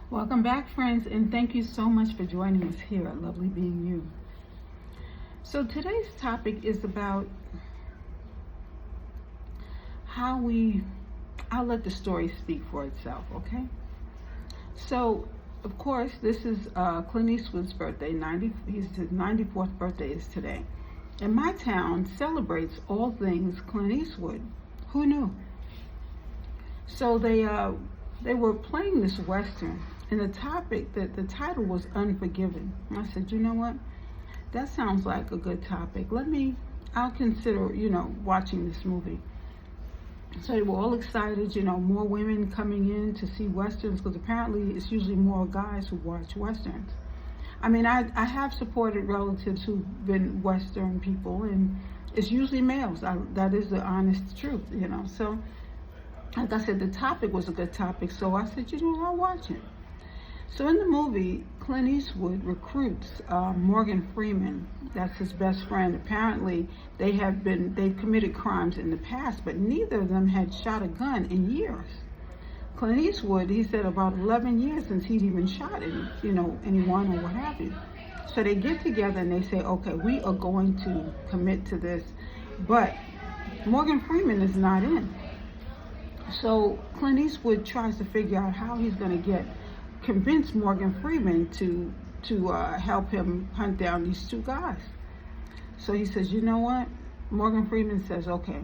Welcome back, friends, and thank you so much for joining us here at Lovely Being You. So today's topic is about I'll let the story speak for itself, okay? So, of course, this is Clint Eastwood's birthday. His 94th birthday is today. And my town celebrates all things Clint Eastwood. Who knew? So they were playing this Western, and the title was Unforgiven. And I said, you know what? That sounds like a good topic. I'll consider, watching this movie. So they were all excited, more women coming in to see Westerns, because apparently it's usually more guys who watch Westerns. I mean, I have supported relatives who've been Western people, and it's usually males. That is the honest truth, So, like I said, the topic was a good topic, so I said, I'll watch it. So in the movie, Clint Eastwood recruits Morgan Freeman. That's his best friend. Apparently, they've committed crimes in the past, but neither of them had shot a gun in years. Clint Eastwood, he said about 11 years since he'd even shot anyone or what have you. So they get together and they say, okay, we are going to commit to this, but Morgan Freeman is not in. So Clint Eastwood tries to figure out how he's going to convince Morgan Freeman to help him hunt down these two guys. So he says, you know what? Morgan Freeman says, okay,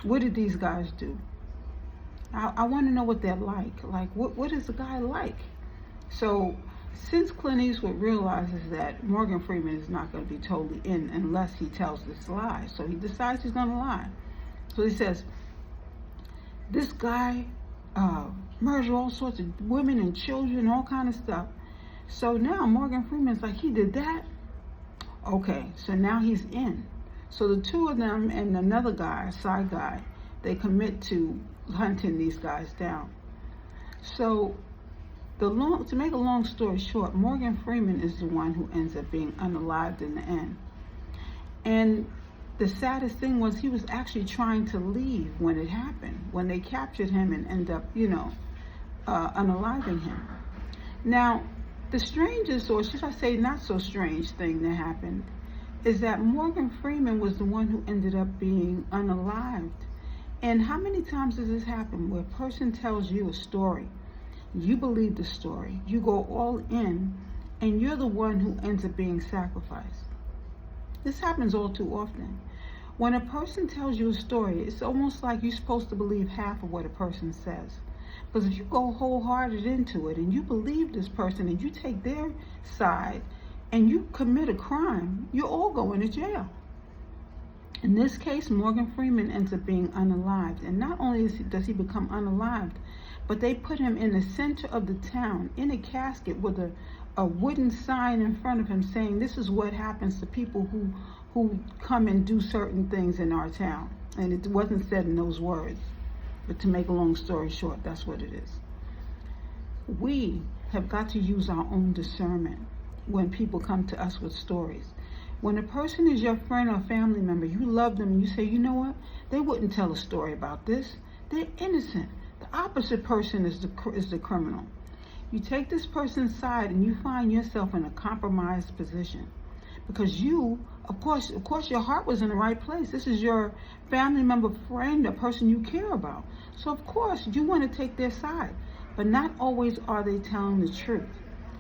what did these guys do? I want to know what they're like. Like, what is the guy like? So since Clint Eastwood realizes that Morgan Freeman is not going to be totally in unless he tells this lie, so he decides he's going to lie. So he says, this guy murdered all sorts of women and children, all kind of stuff. So now Morgan Freeman's like, he did that? Okay, so now he's in. So the two of them and another guy, a side guy, they commit to hunting these guys down. So to make a long story short, Morgan Freeman is the one who ends up being unalived in the end. And the saddest thing was he was actually trying to leave when it happened, when they captured him and end up, unaliving him. Now, the strangest, or should I say not so strange thing that happened, is that Morgan Freeman was the one who ended up being unalived. And how many times does this happen where a person tells you a story, you believe the story, you go all in, and you're the one who ends up being sacrificed? This happens all too often. When a person tells you a story, it's almost like you're supposed to believe half of what a person says. Because if you go wholehearted into it and you believe this person and you take their side and you commit a crime, you're all going to jail. In this case, Morgan Freeman ends up being unalived. And not only does he become unalived, but they put him in the center of the town in a casket with a wooden sign in front of him saying, this is what happens to people who come and do certain things in our town. And it wasn't said in those words, but to make a long story short, that's what it is. We have got to use our own discernment when people come to us with stories. When a person is your friend or family member, you love them and you say, you know what, they wouldn't tell a story about this. They're innocent. The opposite person is the criminal. You take this person's side and you find yourself in a compromised position because you, of course, your heart was in the right place. This is your family member, friend, a person you care about. So of course you want to take their side, but not always are they telling the truth.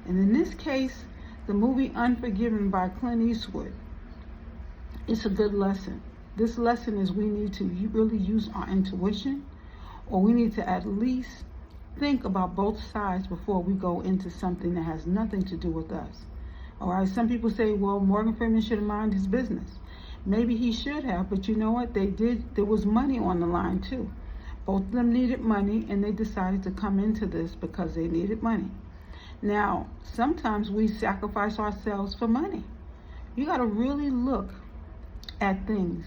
And in this case, the movie Unforgiven by Clint Eastwood, it's a good lesson. This lesson is we need to really use our intuition, or we need to at least think about both sides before we go into something that has nothing to do with us. All right, some people say, well, Morgan Freeman should have minded his business. Maybe he should have, but you know what? There was money on the line too. Both of them needed money, and they decided to come into this because they needed money. Now, sometimes we sacrifice ourselves for money. You got to really look at things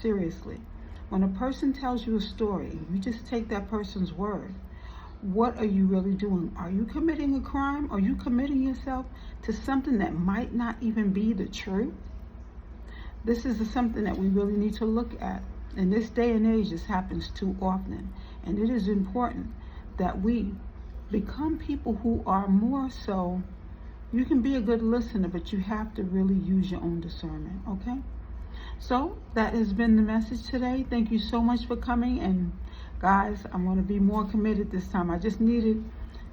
seriously. When a person tells you a story, you just take that person's word. What are you really doing? Are you committing a crime? Are you committing yourself to something that might not even be the truth? This is something that we really need to look at. In this day and age, this happens too often. And it is important that we become people who are more so, you can be a good listener, but you have to really use your own discernment, okay? So that has been the message today. Thank you so much for coming. And guys, I'm going to be more committed this time. I just needed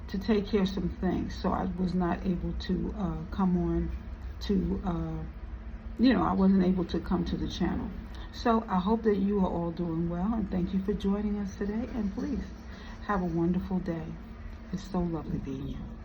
to take care of some things, so I was not able to come on to, I wasn't able to come to the channel. So I hope that you are all doing well, and thank you for joining us today. And please have a wonderful day. It's so lovely being here.